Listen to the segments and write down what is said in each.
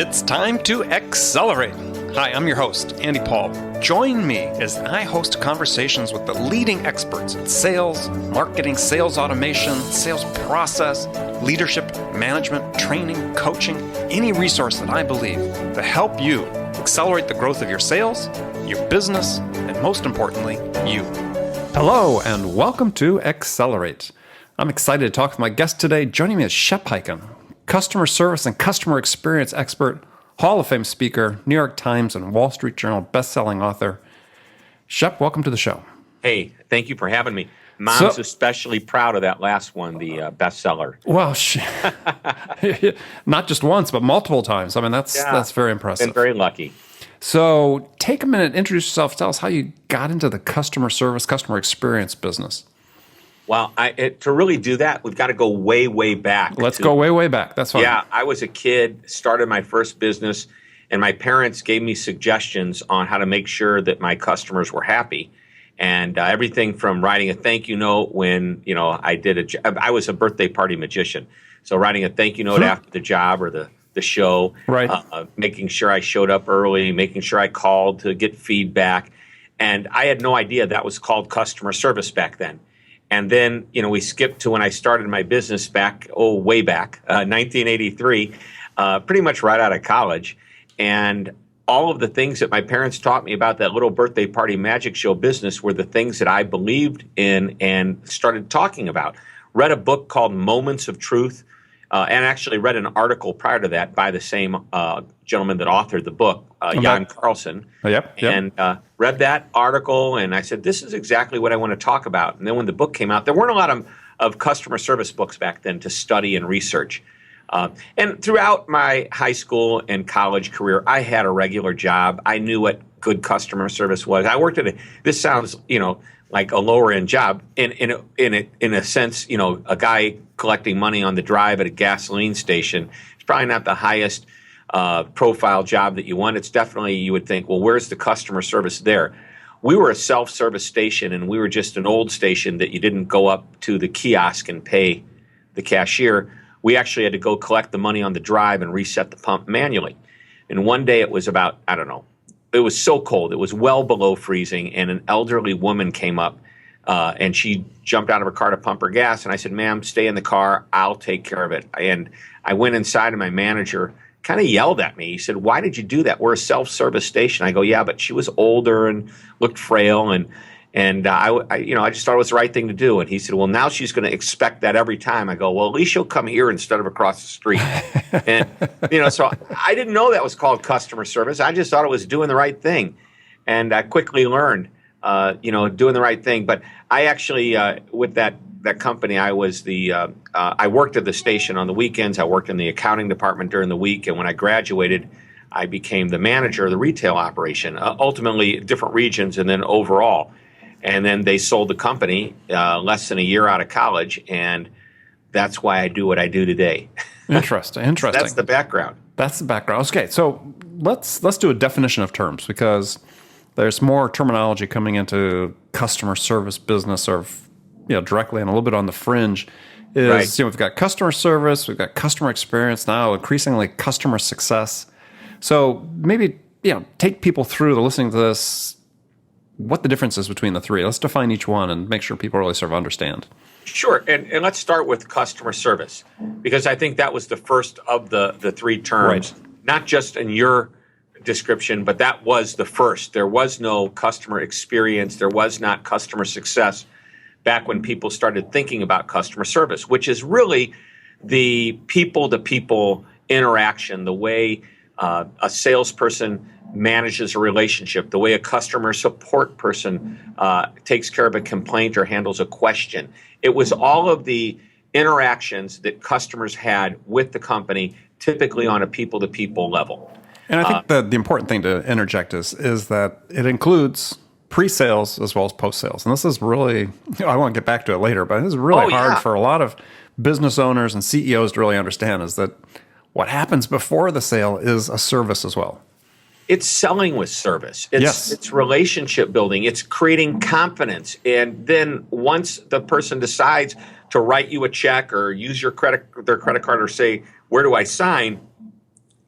It's time to accelerate. Hi, I'm your host, Andy Paul. Join me as I host conversations with the leading experts in sales, marketing, sales automation, sales process, leadership, management, training, coaching, any resource that I believe to help you accelerate the growth of your sales, your business, and most importantly, you. Hello, and welcome to Accelerate. I'm excited to talk with my guest today. Joining me is Shep Hyken, customer service and customer experience expert, Hall of Fame speaker, New York Times and Wall Street Journal bestselling author. Shep, welcome to the show. Hey, thank you for having me. Mom's especially proud of that last one, the bestseller. Well, not just once, but multiple times. I mean, that's very impressive. Been very lucky. So take a minute, introduce yourself, tell us how you got into the customer service, customer experience business. Well, to really do that, we've got to go way, way back. Let's go way, way back. That's fine. Yeah, I was a kid, started my first business, and my parents gave me suggestions on how to make sure that my customers were happy. And everything from writing a thank you note when, I was a birthday party magician. So writing a thank you note after the job or the show, right. Making sure I showed up early, making sure I called to get feedback. And I had no idea that was called customer service back then. And then, we skipped to when I started my business way back, 1983, pretty much right out of college. And all of the things that my parents taught me about that little birthday party magic show business were the things that I believed in and started talking about. Read a book called Moments of Truth, and actually read an article prior to that by the same gentleman that authored the book, Jan Carlson. Yep. And read that article, and I said, this is exactly what I want to talk about. And then when the book came out, there weren't a lot of customer service books back then to study and research. And throughout my high school and college career, I had a regular job. I knew what good customer service was. I worked at this sounds, like a lower end job in a sense, a guy collecting money on the drive at a gasoline station. It's probably not the highest profile job that you want. It's definitely, you would think, well, where's the customer service there? We were a self-service station, and we were just an old station that you didn't go up to the kiosk and pay the cashier. We actually had to go collect the money on the drive and reset the pump manually. And one day it was about, it was so cold. It was well below freezing, and an elderly woman came up, and she jumped out of her car to pump her gas. And I said, ma'am, stay in the car. I'll take care of it. And I went inside, and my manager kind of yelled at me. He said, why did you do that? We're a self-service station. I go, yeah, but she was older and looked frail, and I just thought it was the right thing to do. And he said, well, now she's going to expect that every time. I go, well, at least she'll come here instead of across the street. And, so I didn't know that was called customer service. I just thought it was doing the right thing. And I quickly learned, doing the right thing. But I actually, with that company, I was I worked at the station on the weekends. I worked in the accounting department during the week. And when I graduated, I became the manager of the retail operation, ultimately different regions and then overall. And then they sold the company less than a year out of college, and that's why I do what I do today. Interesting. That's the background. Okay, so let's do a definition of terms, because there's more terminology coming into customer service business, or directly and a little bit on the fringe. Right. We've got customer service, we've got customer experience, now increasingly customer success. So maybe take people through the listening to this, what the difference is between the three. Let's define each one and make sure people really sort of understand. Sure. And let's start with customer service, because I think that was the first of the three terms, right. Not just in your description, but that was the first. There was no customer experience. There was not customer success back when people started thinking about customer service, which is really the people-to-people interaction, the way a salesperson manages a relationship, the way a customer support person takes care of a complaint or handles a question. It was all of the interactions that customers had with the company, typically on a people-to-people level. And I think the important thing to interject is that it includes pre-sales as well as post-sales. And this is really, I want to get back to it later, but this is really hard for a lot of business owners and CEOs to really understand, is that what happens before the sale is a service as well. It's selling with service. It's relationship building. It's creating confidence. And then once the person decides to write you a check or use their credit card or say, where do I sign?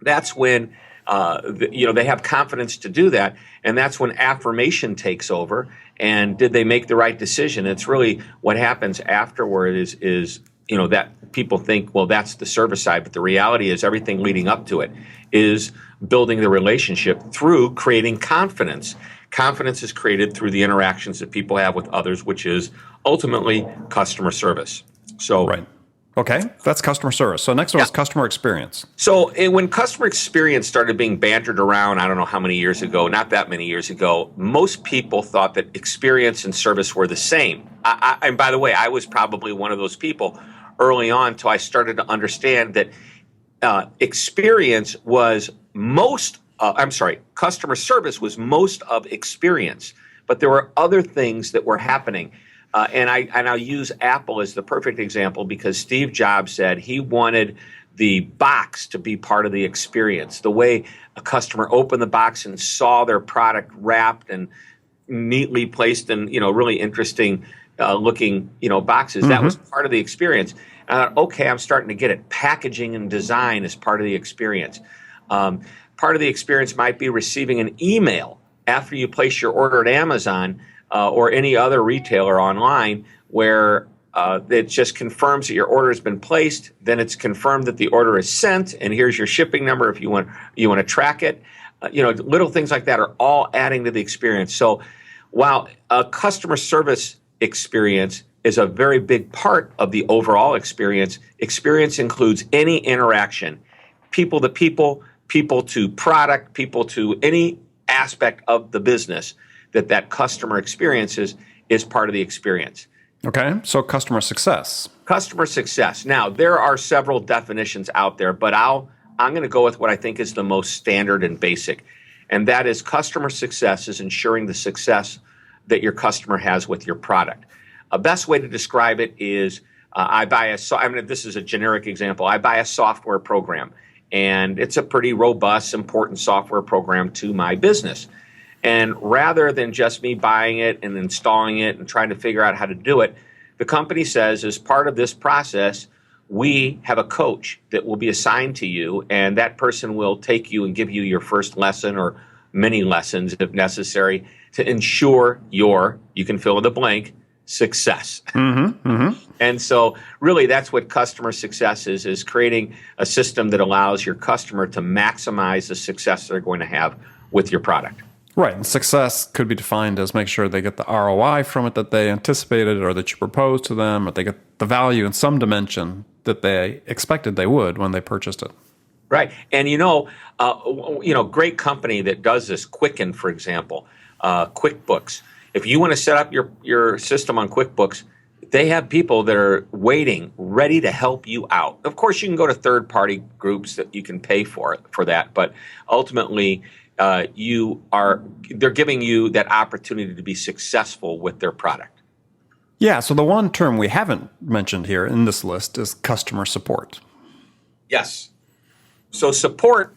that's when they have confidence to do that, and that's when affirmation takes over. And did they make the right decision? It's really what happens afterward is that people think, well, that's the service side, but the reality is everything leading up to it is building the relationship through creating confidence. Confidence is created through the interactions that people have with others, which is ultimately customer service. So. Right. Okay, that's customer service. So next one is customer experience. So when customer experience started being bantered around, I don't know how many years ago, not that many years ago, most people thought that experience and service were the same. And by the way, I was probably one of those people early on until I started to understand that customer service was most of experience, but there were other things that were happening. And I'll use Apple as the perfect example because Steve Jobs said he wanted the box to be part of the experience. The way a customer opened the box and saw their product wrapped and neatly placed in really interesting looking boxes. That was part of the experience. And I thought, okay, I'm starting to get it. Packaging and design is part of the experience. Part of the experience might be receiving an email after you place your order at Amazon or any other retailer online where it just confirms that your order has been placed. Then it's confirmed that the order is sent, and here's your shipping number if you want to track it. Little things like that are all adding to the experience. So while a customer service experience is a very big part of the overall experience, experience includes any interaction, people to people, people to product, people to any aspect of the business that customer experiences is part of the experience. Okay, so customer success. Customer success. Now, there are several definitions out there, but I'm going to go with what I think is the most standard and basic, and that is customer success is ensuring the success that your customer has with your product. A best way to describe it is this is a generic example. I buy a software program, and it's a pretty robust, important software program to my business. And rather than just me buying it and installing it and trying to figure out how to do it, the company says as part of this process, we have a coach that will be assigned to you, and that person will take you and give you your first lesson or many lessons if necessary to ensure you can fill in the blank, success. And so really that's what customer success is creating a system that allows your customer to maximize the success they're going to have with your product. Right, and success could be defined as make sure they get the ROI from it that they anticipated or that you proposed to them, or they get the value in some dimension that they expected they would when they purchased it. Right, and great company that does this, Quicken, for example, QuickBooks. If you want to set up your system on QuickBooks, they have people that are waiting, ready to help you out. Of course, you can go to third-party groups that you can pay for that, but ultimately, they're giving you that opportunity to be successful with their product. Yeah, so the one term we haven't mentioned here in this list is customer support. Yes. So support,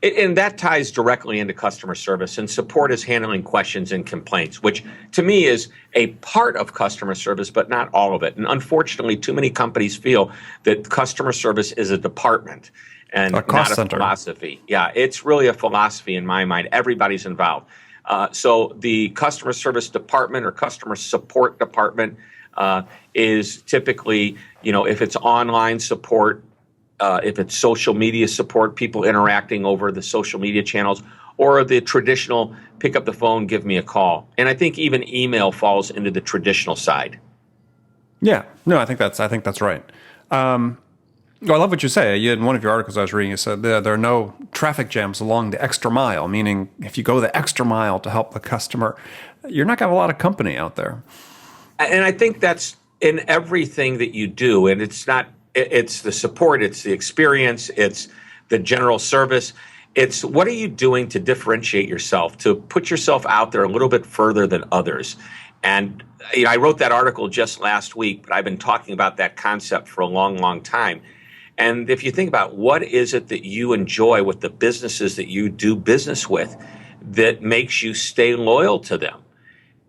and that ties directly into customer service, and support is handling questions and complaints, which to me is a part of customer service, but not all of it. And unfortunately, too many companies feel that customer service is a department and not a philosophy. Yeah, it's really a philosophy in my mind. Everybody's involved. So the customer service department or customer support department is typically, if it's online support, if it's social media support, people interacting over the social media channels, or the traditional pick up the phone, give me a call. And I think even email falls into the traditional side. Yeah, no, I think that's right. I love what you say. In one of your articles I was reading, you said there are no traffic jams along the extra mile, meaning if you go the extra mile to help the customer, you're not going to have a lot of company out there. And I think that's in everything that you do. And it's the support, it's the experience, it's the general service. It's what are you doing to differentiate yourself, to put yourself out there a little bit further than others. And I wrote that article just last week, but I've been talking about that concept for a long, long time. And if you think about what is it that you enjoy with the businesses that you do business with that makes you stay loyal to them?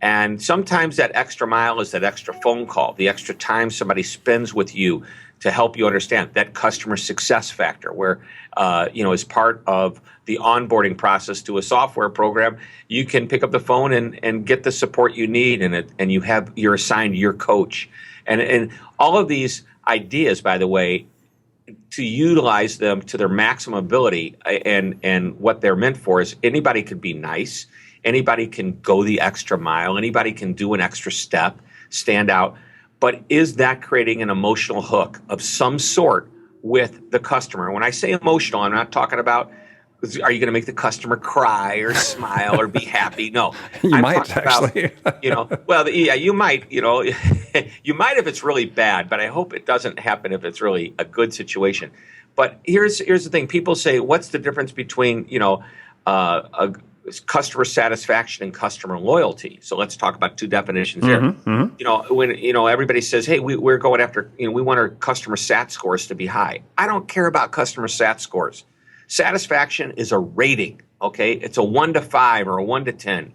And sometimes that extra mile is that extra phone call, the extra time somebody spends with you to help you understand that customer success factor, where as part of the onboarding process to a software program, you can pick up the phone and get the support you need, and you're assigned your coach, and all of these ideas, by the way, to utilize them to their maximum ability, and what they're meant for is anybody could be nice, anybody can go the extra mile, anybody can do an extra step, stand out. But is that creating an emotional hook of some sort with the customer? When I say emotional, I'm not talking about, are you going to make the customer cry or smile or be happy? No. You might actually. You might, you might if it's really bad, but I hope it doesn't happen if it's really a good situation. But here's the thing. People say, what's the difference between, customer satisfaction and customer loyalty? So let's talk about two definitions here. When everybody says, hey, we're going after, we want our customer sat scores to be high. I don't care about customer sat scores. Satisfaction is a rating, okay? It's a 1 to 5 or a 1 to 10.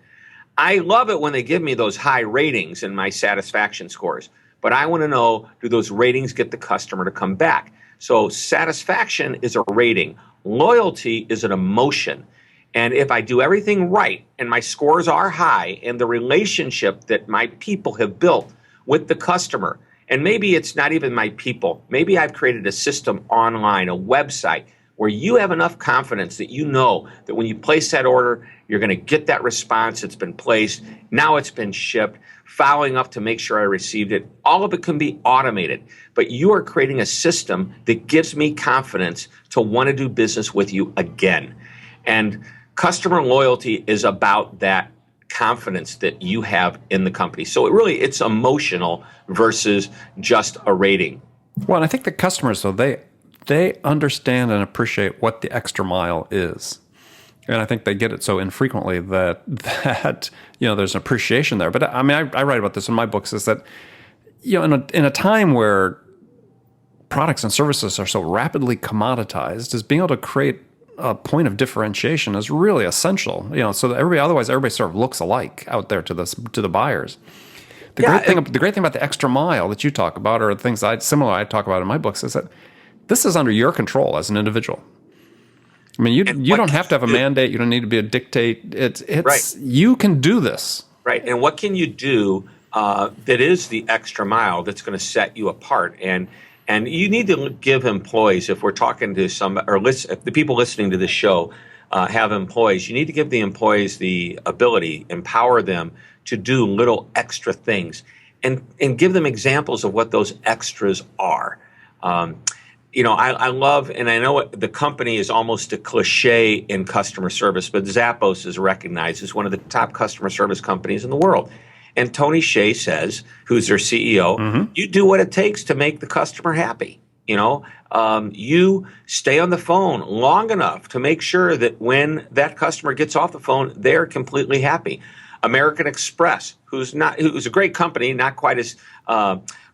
I love it when they give me those high ratings in my satisfaction scores, but I want to know, do those ratings get the customer to come back? So satisfaction is a rating. Loyalty is an emotion. And if I do everything right and my scores are high and the relationship that my people have built with the customer, and maybe it's not even my people, maybe I've created a system online, a website, where you have enough confidence that you know that when you place that order, you're going to get that response. It's been placed. Now it's been shipped, following up to make sure I received it. All of it can be automated, but you are creating a system that gives me confidence to want to do business with you again. And customer loyalty is about that confidence that you have in the company. So it's emotional versus just a rating. Well, and I think the customers, though, they understand and appreciate what the extra mile is. And I think they get it so infrequently that there's an appreciation there. But I mean, I write about this in my books, is that, in a time where products and services are so rapidly commoditized, is being able to create a point of differentiation is really essential. So that everybody sort of looks alike out there to the buyers. The great thing about the extra mile that you talk about, or things I talk about in my books, is that this is under your control as an individual. I mean, you don't have to have a mandate. You don't need to be a dictate. It's right. You can do this. Right. And what can you do that is the extra mile that's going to set you apart? And you need to give employees, if we're talking to if the people listening to this show have employees, you need to give the employees the ability, empower them to do little extra things, and give them examples of what those extras are. I love, and I know the company is almost a cliche in customer service, but Zappos is recognized as one of the top customer service companies in the world. And Tony Hsieh says, who's their CEO, you do what it takes to make the customer happy. You stay on the phone long enough to make sure that when that customer gets off the phone, they're completely happy. American Express, who's a great company, not quite as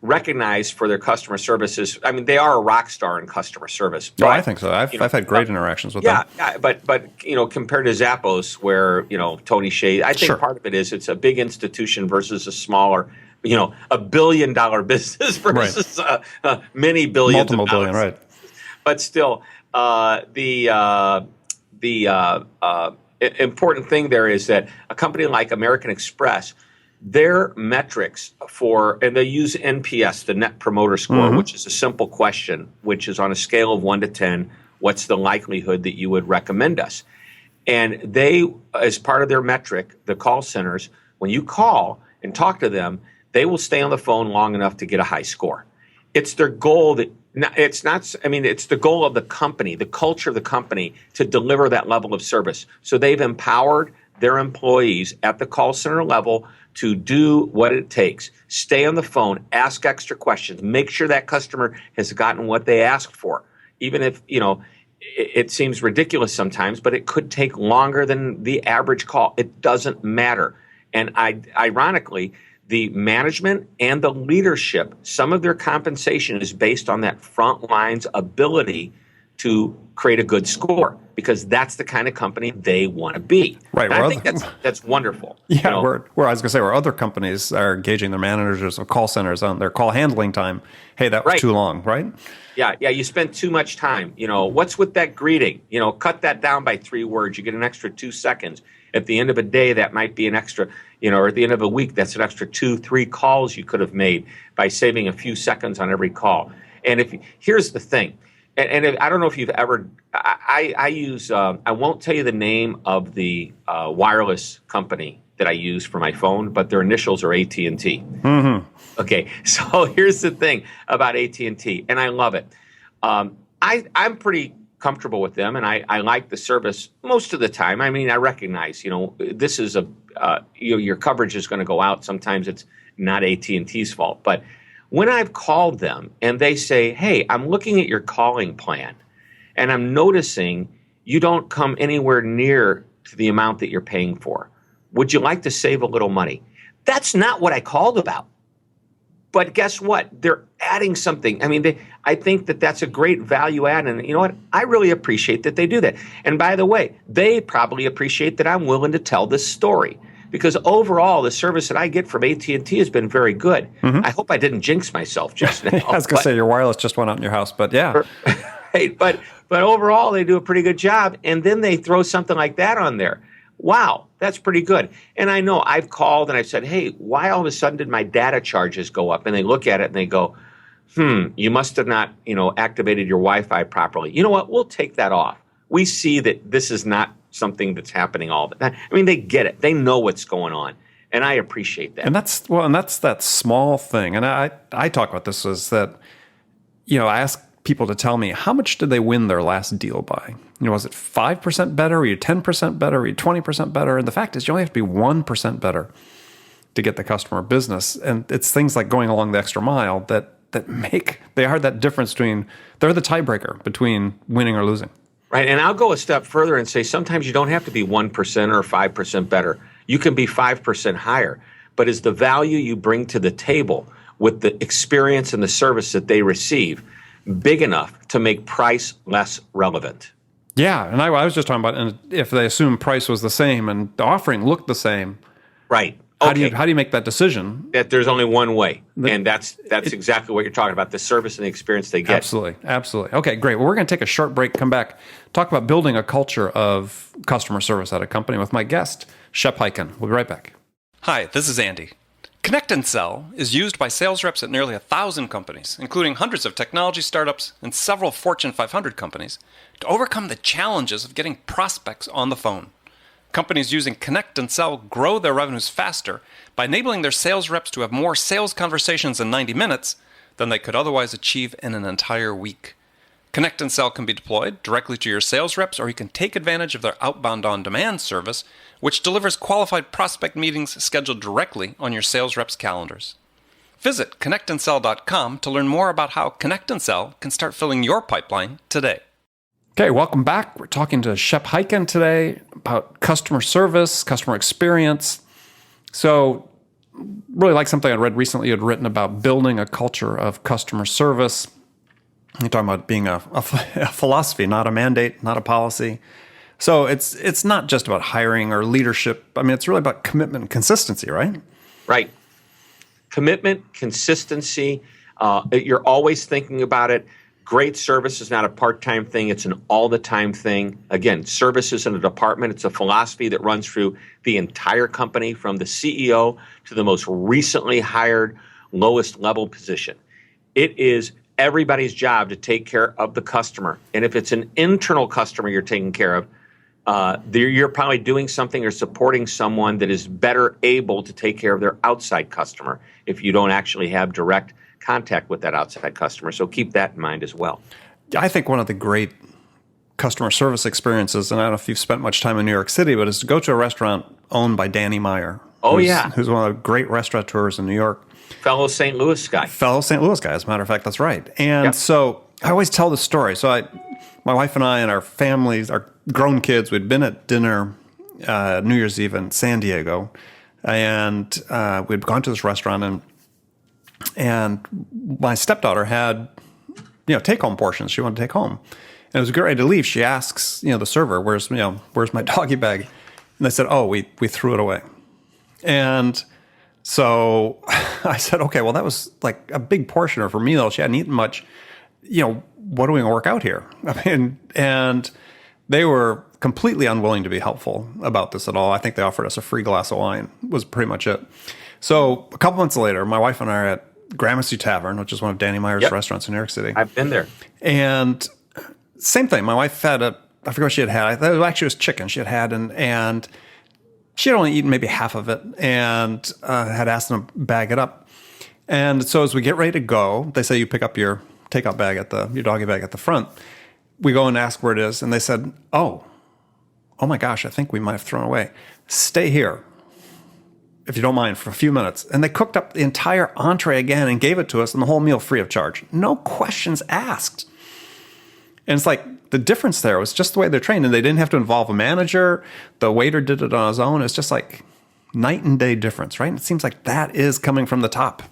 recognized for their customer services. I mean, they are a rock star in customer service. But, I think so. I've had great interactions with them. Yeah, but compared to Zappos, where Tony Hsieh, I think part of it is it's a big institution versus a smaller, $1 billion business versus many billions, multiple of dollars. billion, right? But still, the important thing there is that a company like American Express, their metrics and they use NPS, the Net Promoter Score, which is a simple question, which is on a scale of 1 to 10, what's the likelihood that you would recommend us? And they, as part of their metric, the call centers, when you call and talk to them, they will stay on the phone long enough to get a high score. It's their goal it's the goal of the company, the culture of the company, to deliver that level of service. So they've empowered their employees at the call center level to do what it takes. Stay on the phone, ask extra questions, make sure that customer has gotten what they asked for. Even if, it seems ridiculous sometimes, but it could take longer than the average call. It doesn't matter. And ironically, the management and the leadership, some of their compensation is based on that front line's ability to create a good score, because that's the kind of company they want to be. Right. And I think that's wonderful. Yeah, where I was going to say, where other companies are engaging their managers or call centers on their call handling time. Hey, that was too long, right? Yeah, you spent too much time. What's with that greeting? Cut that down by 3 words. You get an extra 2 seconds. At the end of a day, that might be an extra, or at the end of a week, that's an extra 2-3 calls you could have made by saving a few seconds on every call. And here's the thing, and I don't know if you've ever, I use, I won't tell you the name of the wireless company that I use for my phone, but their initials are AT&T. Mm-hmm. Okay, so here's the thing about AT&T, and I love it. I'm pretty comfortable with them, and I like the service most of the time. I mean, I recognize, this is your coverage is going to go out. Sometimes it's not AT&T's fault, but when I've called them and they say, hey, I'm looking at your calling plan, and I'm noticing you don't come anywhere near to the amount that you're paying for. Would you like to save a little money? That's not what I called about. But guess what? They're adding something. I mean, I think that that's a great value add. And you know what? I really appreciate that they do that. And by the way, they probably appreciate that I'm willing to tell this story. Because overall, the service that I get from AT&T has been very good. Mm-hmm. I hope I didn't jinx myself just now. I was going to say your wireless just went out in your house, but yeah. Right, but overall, they do a pretty good job. And then they throw something like that on there. Wow, that's pretty good. And I know I've called and I've said, hey, why all of a sudden did my data charges go up? And they look at it and they go, you must have not, activated your Wi-Fi properly. You know what? We'll take that off. We see that this is not something that's happening all the time. I mean, they get it. They know what's going on. And I appreciate that. And that's that small thing. And I talk about this is that, I ask people to tell me how much did they win their last deal by? Was it 5% better? Were you 10% better? Were you 20% better? And the fact is you only have to be 1% better to get the customer business. And it's things like going along the extra mile that they are that difference they're the tiebreaker between winning or losing. Right. And I'll go a step further and say sometimes you don't have to be 1% or 5% better. You can be 5% higher. But is the value you bring to the table with the experience and the service that they receive big enough to make price less relevant? Yeah. And I was just talking about, and if they assume price was the same and the offering looked the same. Right. How do you make that decision? That there's only one way, and that's exactly what you're talking about, the service and the experience they get. Absolutely. Okay, great. Well, we're going to take a short break, come back, talk about building a culture of customer service at a company with my guest, Shep Hyken. We'll be right back. Hi, this is Andy. Connect and Sell is used by sales reps at nearly 1,000 companies, including hundreds of technology startups and several Fortune 500 companies, to overcome the challenges of getting prospects on the phone. Companies using Connect and Sell grow their revenues faster by enabling their sales reps to have more sales conversations in 90 minutes than they could otherwise achieve in an entire week. Connect and Sell can be deployed directly to your sales reps, or you can take advantage of their outbound on-demand service, which delivers qualified prospect meetings scheduled directly on your sales reps' calendars. Visit connectandsell.com to learn more about how Connect and Sell can start filling your pipeline today. Okay, welcome back. We're talking to Shep Hyken today about customer service, customer experience. So, really like something I read recently. You had written about building a culture of customer service. You're talking about being a philosophy, not a mandate, not a policy. So it's not just about hiring or leadership. I mean, it's really about commitment and consistency, right? Right. Commitment, consistency. You're always thinking about it. Great service is not a part-time thing. It's an all-the-time thing. Again, service isn't a department. It's a philosophy that runs through the entire company, from the CEO to the most recently hired lowest level position. It is everybody's job to take care of the customer. And if it's an internal customer you're taking care of, you're probably doing something or supporting someone that is better able to take care of their outside customer if you don't actually have direct contact with that outside customer. So keep that in mind as well. I think one of the great customer service experiences, and I don't know if you've spent much time in New York City, but is to go to a restaurant owned by Danny Meyer. Who's one of the great restaurateurs in New York. Fellow St. Louis guy. As a matter of fact, that's right. And So I always tell the story. So my wife and I and our families, our grown kids, we'd been at dinner New Year's Eve in San Diego, and we'd gone to this restaurant, and my stepdaughter had, take-home portions she wanted to take home. And as we get ready to leave, she asks, the server, where's my doggy bag? And they said, oh, we threw it away. And so I said, okay, well, that was like a big portion of her meal. She hadn't eaten much. What are we going to work out here? And they were completely unwilling to be helpful about this at all. I think they offered us a free glass of wine, was pretty much it. So a couple months later, my wife and I are at Gramercy Tavern, which is one of Danny Meyer's restaurants in New York City. I've been there. And same thing. My wife had I forget what she had. Actually, it was chicken she had, and she had only eaten maybe half of it, and had asked them to bag it up. And so as we get ready to go, they say you pick up your takeout bag your doggy bag at the front. We go and ask where it is, and they said, oh my gosh, I think we might have thrown it away. Stay here, if you don't mind, for a few minutes. And they cooked up the entire entree again and gave it to us, and the whole meal free of charge. No questions asked. And it's like the difference there was just the way they're trained, and they didn't have to involve a manager. The waiter did it on his own. It's just like night and day difference, right? And it seems like that is coming from the top.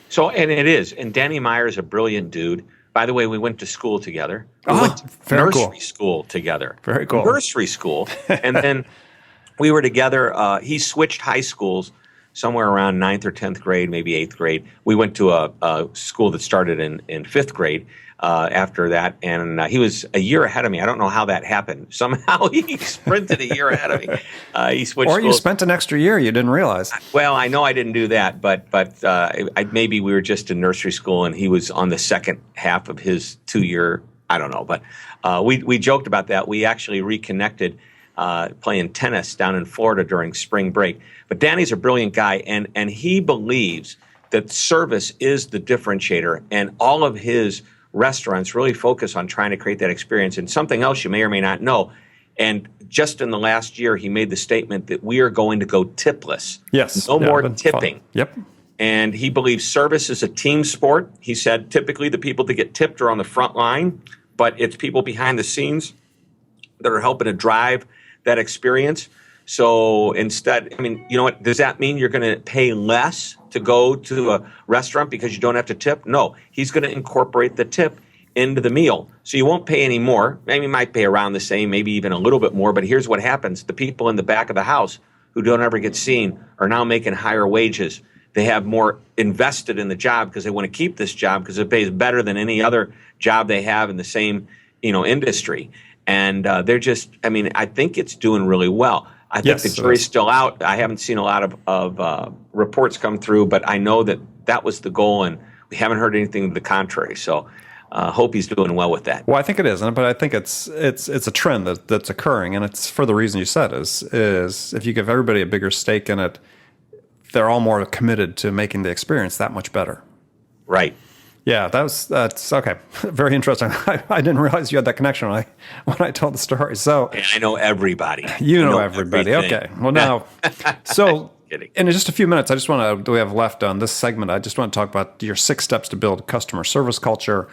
So, and it is. And Danny Meyer is a brilliant dude. By the way, we went to school together. We went to nursery school together. Very cool. Nursery school. And then we were together. He switched high schools somewhere around 9th or 10th grade, maybe 8th grade. We went to a school that started in 5th grade after that. And he was a year ahead of me. I don't know how that happened. Somehow he sprinted a year ahead of me. He switched Or you schools. spent an extra year you didn't realize. Well, I know I didn't do that, but maybe we were just in nursery school and he was on the second half of his 2-year, I don't know. But we joked about that. We actually reconnected playing tennis down in Florida during spring break. But Danny's a brilliant guy, and he believes that service is the differentiator, and all of his restaurants really focus on trying to create that experience. And something else you may or may not know, and just in the last year, he made the statement that we are going to go tipless. Yes. No more tipping. Fun. Yep. And he believes service is a team sport. He said typically the people that get tipped are on the front line, but it's people behind the scenes that are helping to drive that experience. So instead, you know what? Does that mean you're going to pay less to go to a restaurant because you don't have to tip? No, he's going to incorporate the tip into the meal. So you won't pay any more. Maybe you might pay around the same, maybe even a little bit more. But here's what happens. The people in the back of the house who don't ever get seen are now making higher wages. They have more invested in the job because they want to keep this job because it pays better than any other job they have in the same, industry. And they're just, I think it's doing really well. I think the jury's still out. I haven't seen a lot of reports come through, but I know that was the goal, and we haven't heard anything to the contrary. So hope he's doing well with that. Well, I think it is, but I think it's a trend that's occurring, and it's for the reason you said is if you give everybody a bigger stake in it, they're all more committed to making the experience that much better. Right. Yeah, that's okay. Very interesting. I didn't realize you had that connection when I told the story. So I know everybody. You know everybody. Everything. Okay. Well, now, so in just a few minutes, we have left on this segment. I just want to talk about your 6 steps to build customer service culture.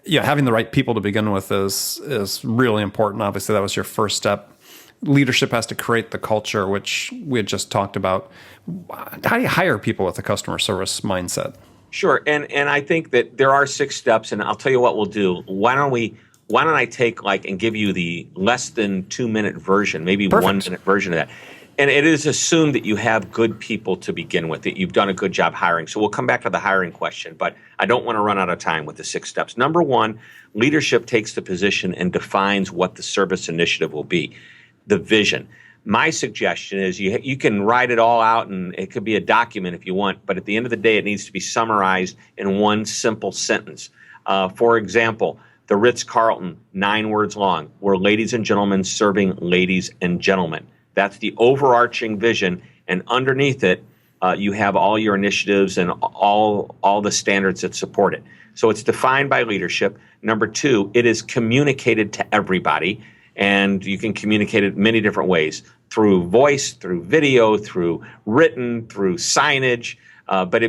Having the right people to begin with is really important. Obviously, that was your first step. Leadership has to create the culture, which we had just talked about. How do you hire people with a customer service mindset? Sure, and I think that there are 6 steps, and I'll tell you what we'll do. Why don't I take and give you the less than 2-minute version, maybe Perfect. 1-minute version of that. And it is assumed that you have good people to begin with, that you've done a good job hiring. So we'll come back to the hiring question, but I don't want to run out of time with the 6 steps. Number 1, leadership takes the position and defines what the service initiative will be, the vision. My suggestion is you can write it all out, and it could be a document if you want, but at the end of the day, it needs to be summarized in one simple sentence. For example, the Ritz-Carlton, 9 words long, we're ladies and gentlemen serving ladies and gentlemen. That's the overarching vision, and underneath it, you have all your initiatives and all the standards that support it. So it's defined by leadership. Number 2, it is communicated to everybody. And you can communicate it many different ways, through voice, through video, through written, through signage. But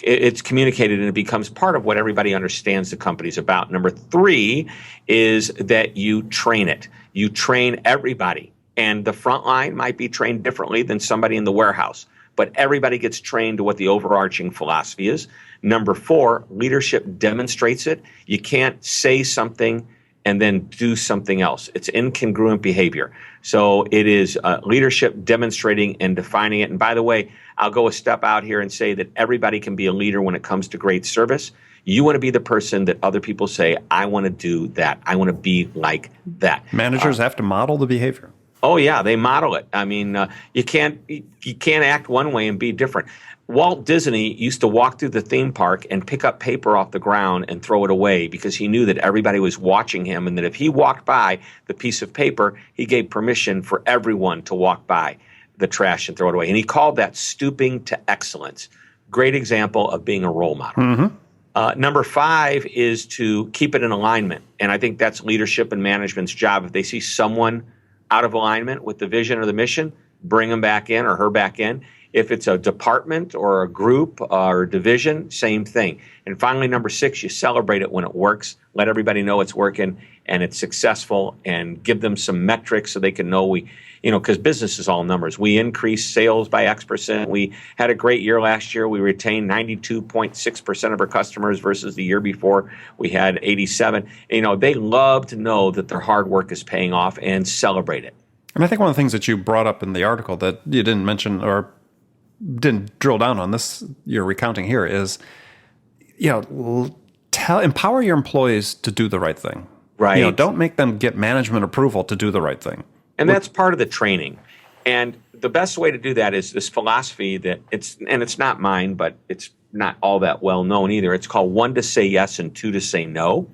it's communicated and it becomes part of what everybody understands the company's about. Number 3 is that you train it. You train everybody. And the front line might be trained differently than somebody in the warehouse. But everybody gets trained to what the overarching philosophy is. Number 4, leadership demonstrates it. You can't say something and then do something else. It's incongruent behavior. So it is leadership demonstrating and defining it. And by the way, I'll go a step out here and say that everybody can be a leader when it comes to great service. You want to be the person that other people say, I want to do that. I want to be like that. Managers have to model the behavior. Oh yeah, they model it. I mean, you can't act one way and be different. Walt Disney used to walk through the theme park and pick up paper off the ground and throw it away because he knew that everybody was watching him, and that if he walked by the piece of paper, he gave permission for everyone to walk by the trash and throw it away. And he called that stooping to excellence. Great example of being a role model. Mm-hmm. Number 5 is to keep it in alignment. And I think that's leadership and management's job. If they see someone out of alignment with the vision or the mission, bring them back in or her back in. If it's a department or a group or a division, same thing. And finally, number 6, you celebrate it when it works. Let everybody know it's working and it's successful, and give them some metrics so they can know because business is all numbers. We increased sales by X%. We had a great year last year. We retained 92.6% of our customers versus the year before we had 87. They love to know that their hard work is paying off and celebrate it. And I think one of the things that you brought up in the article that you didn't mention or didn't drill down on this you're recounting here is, empower your employees to do the right thing. Right. Don't make them get management approval to do the right thing. And that's part of the training. And the best way to do that is this philosophy that it's not mine, but it's not all that well known either. It's called 1 to say yes and 2 to say no.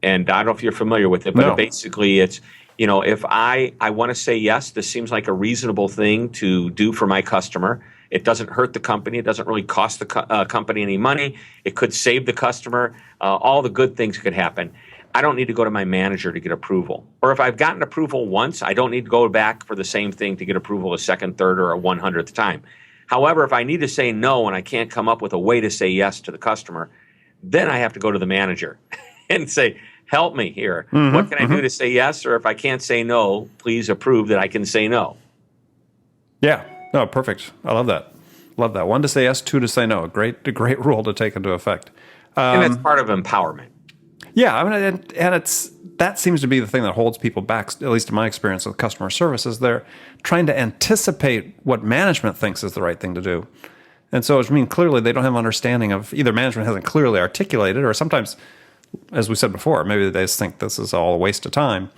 And I don't know if you're familiar with it, but basically it's, if I want to say yes, this seems like a reasonable thing to do for my customer. It doesn't hurt the company. It doesn't really cost the company any money. It could save the customer. All the good things could happen. I don't need to go to my manager to get approval. Or if I've gotten approval once, I don't need to go back for the same thing to get approval a second, third, or a 100th time. However, if I need to say no and I can't come up with a way to say yes to the customer, then I have to go to the manager and say, help me here. Mm-hmm, what can I do to say yes? Or if I can't say no, please approve that I can say no. Yeah. No, perfect. I love that. Love that. 1 to say yes, 2 to say no. A great rule to take into effect. And that's part of empowerment. Yeah, I mean, and that seems to be the thing that holds people back, at least in my experience with customer service, is they're trying to anticipate what management thinks is the right thing to do. And so, clearly they don't have an understanding of either management hasn't clearly articulated, or sometimes, as we said before, maybe they just think this is all a waste of time.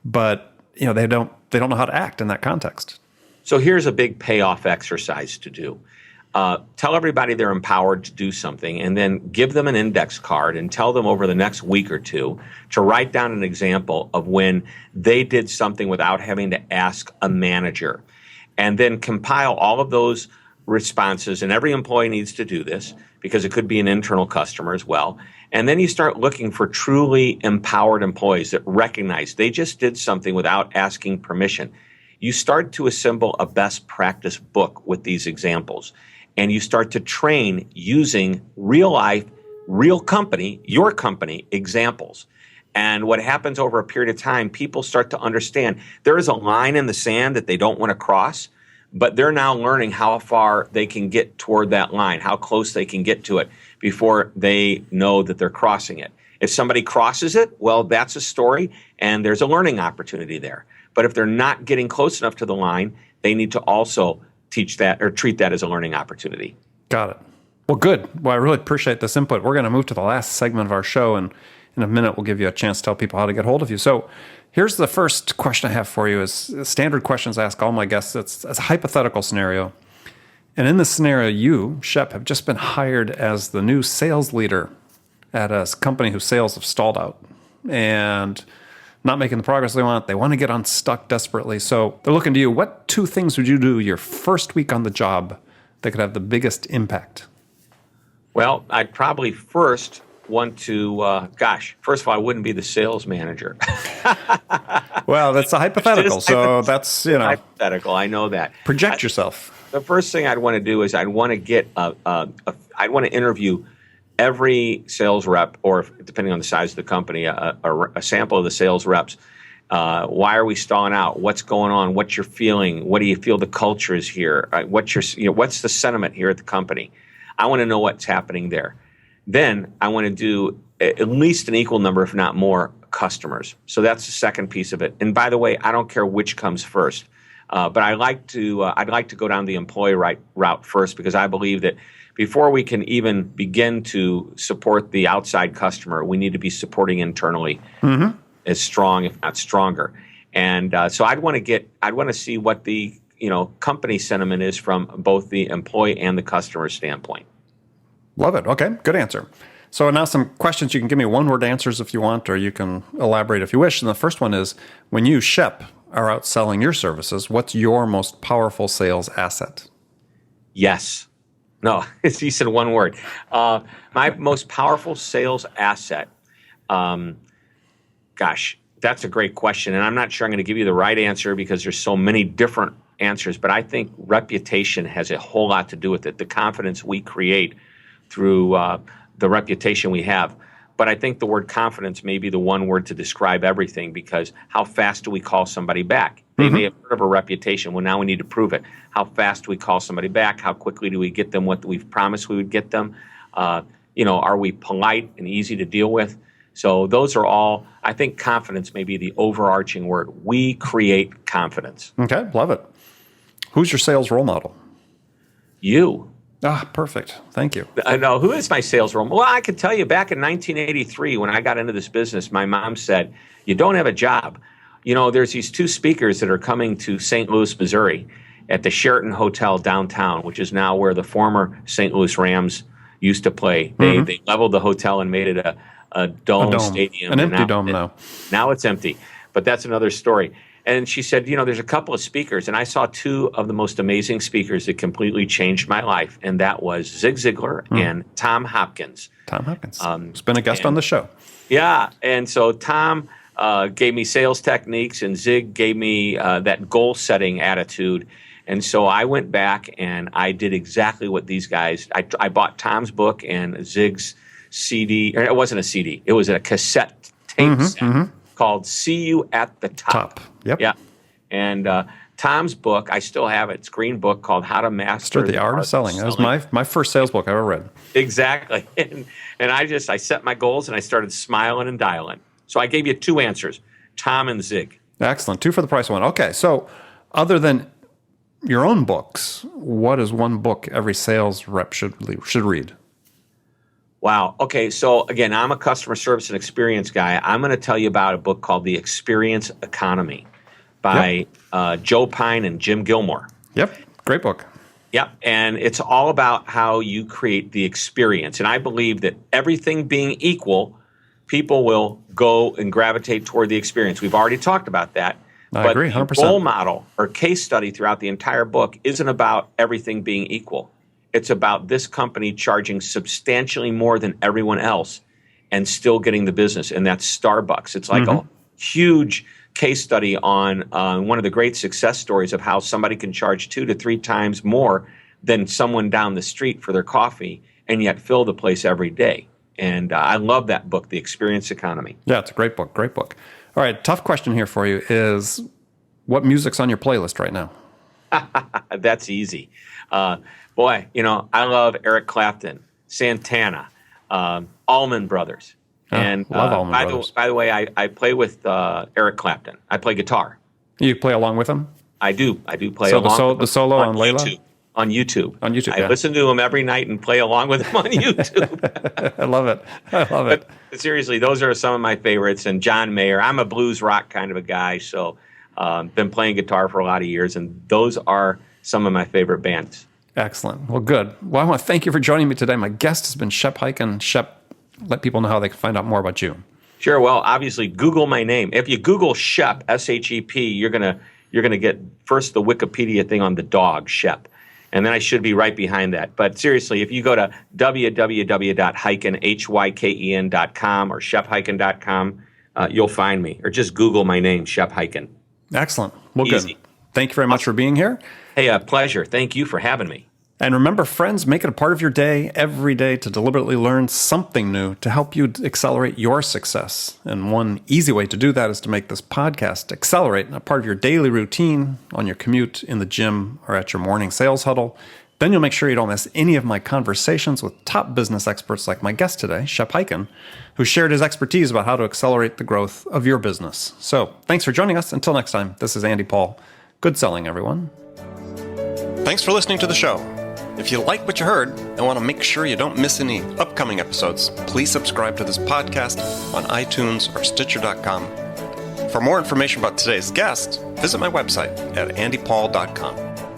But, they don't know how to act in that context. So here's a big payoff exercise to do. Tell everybody they're empowered to do something, and then give them an index card and tell them over the next week or two to write down an example of when they did something without having to ask a manager. And then compile all of those responses, and every employee needs to do this because it could be an internal customer as well. And then you start looking for truly empowered employees that recognize they just did something without asking permission. You start to assemble a best practice book with these examples. And you start to train using real life, real company, your company examples. And what happens over a period of time, people start to understand there is a line in the sand that they don't want to cross, but they're now learning how far they can get toward that line, how close they can get to it before they know that they're crossing it. If somebody crosses it, well, that's a story, and there's a learning opportunity there. But if they're not getting close enough to the line, they need to also teach that or treat that as a learning opportunity. Got it. Well, good. Well, I really appreciate this input. We're going to move to the last segment of our show, and in a minute, we'll give you a chance to tell people how to get hold of you. So here's the first question I have for you is standard questions I ask all my guests. It's a hypothetical scenario. And in this scenario, you, Shep, have just been hired as the new sales leader at a company whose sales have stalled out and not making the progress they want. They want to get unstuck desperately. So they're looking to you. What 2 things would you do your first week on the job that could have the biggest impact? Well, I'd probably first want to, first of all, I wouldn't be the sales manager. Well, that's a hypothetical. So that's, hypothetical. I know that. Project yourself. The first thing I'd want to do is I'd want to get I'd want to interview every sales rep, or depending on the size of the company, a sample of the sales reps. Why are we stalling out? What's going on? What's your feeling? What do you feel the culture is here? What's the sentiment here at the company? I want to know what's happening there. Then I want to do at least an equal number, if not more, customers. So that's the second piece of it. And by the way, I don't care which comes first, but I'd like to go down the employee route first, because I believe that before we can even begin to support the outside customer, we need to be supporting internally as strong, if not stronger. And so I'd want to see what the company sentiment is from both the employee and the customer standpoint. Love it. Okay, good answer. So now some questions. You can give me one-word answers if you want, or you can elaborate if you wish. And the first one is, when you, Shep, are out selling your services, what's your most powerful sales asset? Yes. No, he said one word. My most powerful sales asset. Gosh, that's a great question. And I'm not sure I'm going to give you the right answer, because there's so many different answers. But I think reputation has a whole lot to do with it. The confidence we create through the reputation we have. But I think the word confidence may be the one word to describe everything, because how fast do we call somebody back? They may have heard of a reputation. Well, now we need to prove it. How fast do we call somebody back? How quickly do we get them what we've promised we would get them? Are we polite and easy to deal with? So those are all, I think confidence may be the overarching word. We create confidence. Okay, love it. Who's your sales role model? You. Ah, perfect. Thank you. I know. Who is my sales role model? Well, I can tell you, back in 1983, when I got into this business, my mom said, you don't have a job. There's these two speakers that are coming to St. Louis, Missouri at the Sheraton Hotel downtown, which is now where the former St. Louis Rams used to play. They leveled the hotel and made it a dome stadium. An empty dome now. Now it's empty, but that's another story. And she said, there's a couple of speakers, and I saw two of the most amazing speakers that completely changed my life, and that was Zig Ziglar and Tom Hopkins. Tom Hopkins. He's been a guest on the show. Yeah, and so Tom gave me sales techniques, and Zig gave me that goal-setting attitude. And so I went back and I did exactly what these guys. I bought Tom's book and Zig's CD. Or it wasn't a CD. It was a cassette tape set called "See You at the Top." Yep. Yeah. And Tom's book, I still have it. It's a green book called "How to Master the Art of Selling." That was my first sales book I ever read. Exactly. And I set my goals and I started smiling and dialing. So I gave you two answers: Tom and Zig. Excellent. 2 for the price of 1. Okay. So other than your own books, what is one book every sales rep should read? Wow. Okay. So again, I'm a customer service and experience guy. I'm going to tell you about a book called The Experience Economy by Joe Pine and Jim Gilmore. Yep. Great book. Yep. And it's all about how you create the experience. And I believe that everything being equal, people will go and gravitate toward the experience. We've already talked about that. I agree, 100%. The role model or case study throughout the entire book isn't about everything being equal. It's about this company charging substantially more than everyone else and still getting the business, and that's Starbucks. It's like a huge case study on one of the great success stories of how somebody can charge 2 to 3 times more than someone down the street for their coffee and yet fill the place every day. And I love that book, The Experience Economy. Yeah, it's a great book. Great book. All right, tough question here for you is, what music's on your playlist right now? That's easy. Boy, I love Eric Clapton, Santana, Allman Brothers. And love Allman Brothers. By the way, I play with Eric Clapton. I play guitar. You play along with him? I do play along with him. The solo on Layla? On YouTube. On YouTube, I listen to him every night and play along with him on YouTube. I love it. But seriously, those are some of my favorites. And John Mayer. I'm a blues rock kind of a guy, so been playing guitar for a lot of years, and those are some of my favorite bands. Excellent. Well, good. Well, I want to thank you for joining me today. My guest has been Shep Hyken. Shep, let people know how they can find out more about you. Sure. Well, obviously, Google my name. If you Google Shep, S-H-E-P, you're gonna get first the Wikipedia thing on the dog, Shep. And then I should be right behind that. But seriously, if you go to www.hyken.com or shephyken.com, you'll find me. Or just Google my name, Shep Hyken. Excellent. Well, Easy. good. Thank you very much for being here. Hey, a pleasure. Thank you for having me. And remember, friends, make it a part of your day every day to deliberately learn something new to help you accelerate your success. And one easy way to do that is to make this podcast accelerate a part of your daily routine on your commute, in the gym, or at your morning sales huddle. Then you'll make sure you don't miss any of my conversations with top business experts like my guest today, Shep Hyken, who shared his expertise about how to accelerate the growth of your business. So thanks for joining us. Until next time, this is Andy Paul. Good selling, everyone. Thanks for listening to the show. If you like what you heard and want to make sure you don't miss any upcoming episodes, please subscribe to this podcast on iTunes or Stitcher.com. For more information about today's guest, visit my website at andypaul.com.